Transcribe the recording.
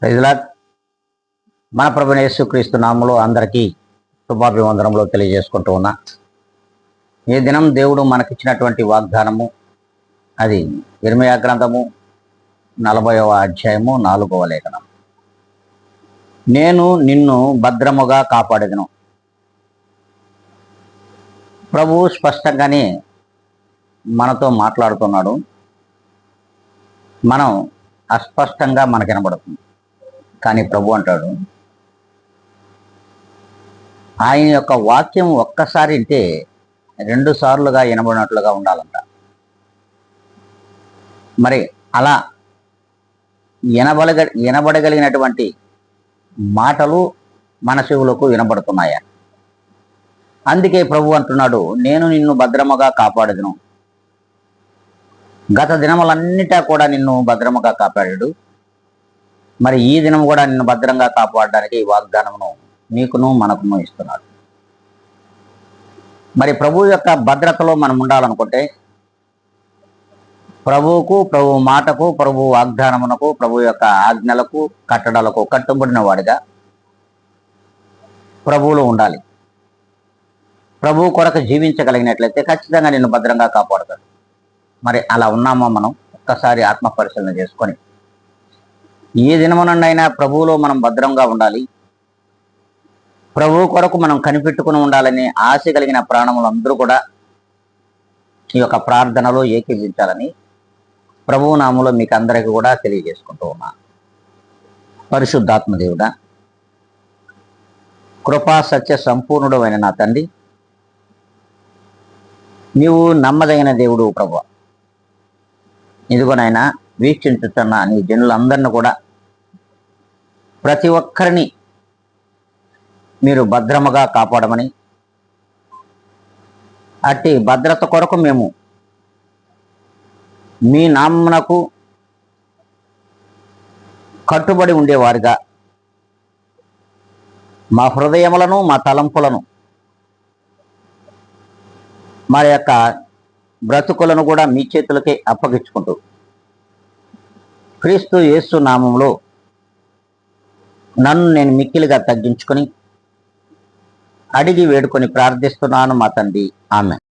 ప్రైజ్లార్డ్. మన ప్రభువైన యేసుక్రీస్తు నామములో అందరికీ శుభాభివందనములు తెలియజేసుకుంటూ ఉన్నా. ఈ దినం దేవుడు మనకిచ్చినటువంటి వాగ్దానము అది ఇర్మీయా గ్రంథము 40వ అధ్యాయము 4వ లేఖనం. నేను నిన్ను భద్రముగా కాపాడెదను. ప్రభువు స్పష్టంగానే మనతో మాట్లాడుతున్నాడు. మనం అస్పష్టంగా మనకు వినబడుతుంది. కానీ ప్రభు అంటాడు, ఆయన యొక్క వాక్యం ఒక్కసారి వింటే 2 సార్లుగా వినబడినట్లుగా ఉండాలంట. మరి అలా వినబడగలిగినటువంటి మాటలు మన చెవులకు వినబడుతున్నాయా? అందుకే ప్రభు అంటున్నాడు, నేను నిన్ను భద్రముగా కాపాడదును. గత దినములన్నిటా కూడా నిన్ను భద్రముగా కాపాడాడు. మరి ఈ దినం కూడా నిన్ను భద్రంగా కాపాడడానికి ఈ వాగ్దానమును నీకును మనకును ఇస్తున్నాడు. మరి ప్రభు యొక్క భద్రతలో మనం ఉండాలనుకుంటే ప్రభువుకు, ప్రభు మాటకు, ప్రభు వాగ్దానమునకు, ప్రభు యొక్క ఆజ్ఞలకు, కట్టడలకు కట్టుబడిన వాడిగా ప్రభువులో ఉండాలి. ప్రభువు కొరకు జీవించగలిగినట్లయితే ఖచ్చితంగా నిన్ను భద్రంగా కాపాడుతాడు. మరి అలా ఉన్నామో మనం ఒక్కసారి ఆత్మ పరిశీలన చేసుకొని ఏ దినమునండైనా ప్రభువులో మనం భద్రంగా ఉండాలి. ప్రభువు కొరకు మనం కనిపెట్టుకుని ఉండాలని ఆశ కలిగిన ప్రాణములందరూ కూడా ఈ యొక్క ప్రార్థనలో ఏకీభవించాలని ప్రభువు నామములో మీకు అందరికీ కూడా తెలియజేసుకుంటూ ఉన్నాను. పరిశుద్ధాత్మ దేవుడా, కృపా సత్య సంపూర్ణుడు అయిన నా తండ్రి, నీవు నమ్మదగిన దేవుడు ప్రభువా. ఇదిగోనైనా వీక్షించుతున్న నీ జనులందరినీ కూడా ప్రతి ఒక్కరిని మీరు భద్రముగా కాపాడమని, అట్టి భద్రత కొరకు మేము మీ నామమునకు కట్టుబడి ఉండేవారుగా మా హృదయములను, మా తలంపులను, మా యొక్క బ్రతుకులను కూడా మీ చేతులకే అప్పగించుకుంటూ క్రీస్తు యేసు నామములో నన్ను నేను మిక్కిలిగా తగ్గించుకొని అడిగి వేడుకొని ప్రార్థిస్తున్నాను మా తండ్రి. ఆమెన్.